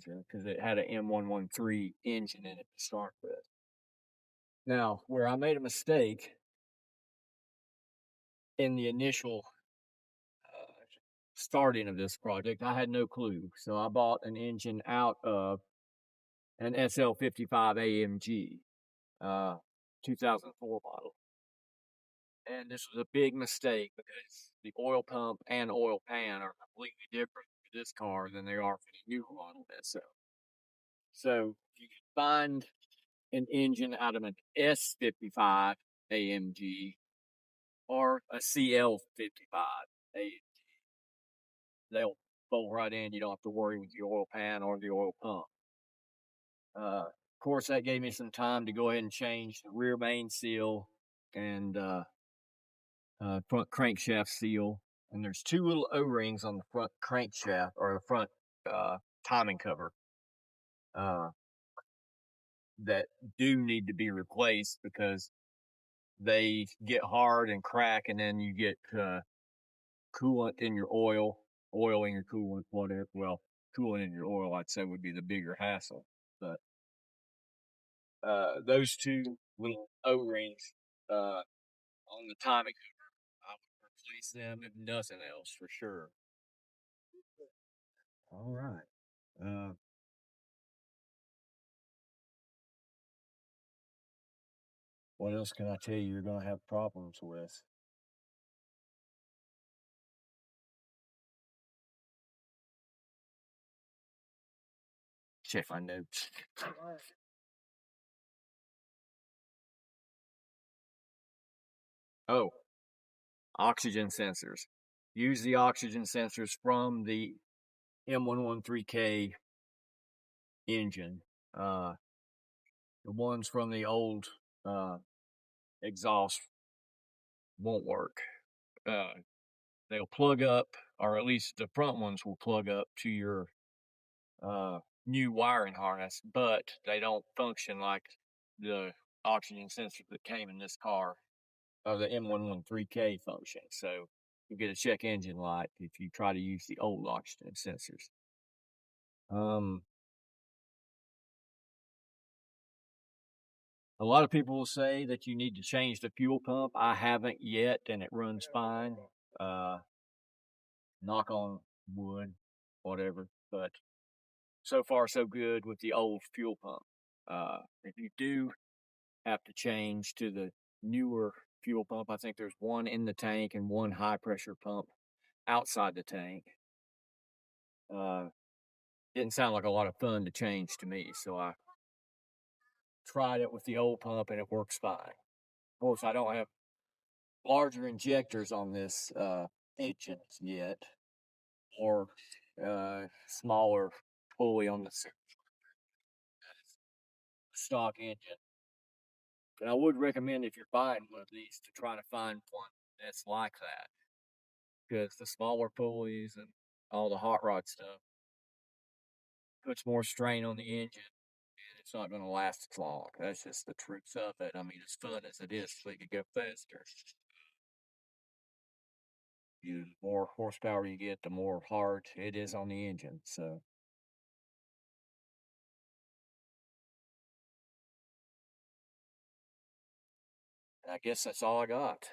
engine because it had an M113 engine in it to start with. Now, where I made a mistake in the initial starting of this project, I had no clue. So I bought an engine out of an SL500 AMG, 2004 model. And this was a big mistake because the oil pump and oil pan are completely different for this car than they are for the new model SL. So you can find an engine out of an S55 AMG or a CL55 AMG. They'll bolt right in. You don't have to worry with the oil pan or the oil pump. Of course, that gave me some time to go ahead and change the rear main seal and front crankshaft seal. And there's two little O-rings on the front crankshaft or the front timing cover that do need to be replaced because they get hard and crack, and then you get coolant in your oil in your coolant, whatever. Well, coolant in your oil, I'd say, would be the bigger hassle. But those two little O-rings on the timing cover, I would replace them if nothing else for sure. All right. What else can I tell you you're going to have problems with? Check my notes. Oh, oxygen sensors. Use the oxygen sensors from the M113K engine. The ones from the old exhaust won't work. They'll plug up, or at least the front ones will plug up to your new wiring harness, but they don't function like the oxygen sensors that came in this car, or the M113K function. So you get a check engine light if you try to use the old oxygen sensors. A lot of people will say that you need to change the fuel pump. I haven't yet, and it runs fine. Knock on wood, whatever. But so far, so good with the old fuel pump. If you do have to change to the newer fuel pump, I think there's one in the tank and one high pressure pump outside the tank. Didn't sound like a lot of fun to change to me, so I tried it with the old pump and it works fine. Of course, I don't have larger injectors on this engine yet, or smaller pulley on the stock engine. But I would recommend, if you're buying one of these, to try to find one that's like that, because the smaller pulleys and all the hot rod stuff puts more strain on the engine, and it's not going to last as long. That's just the truth of it. I mean, as fun as it is, so you can go faster. The more horsepower you get, the more hard it is on the engine. So I guess that's all I got.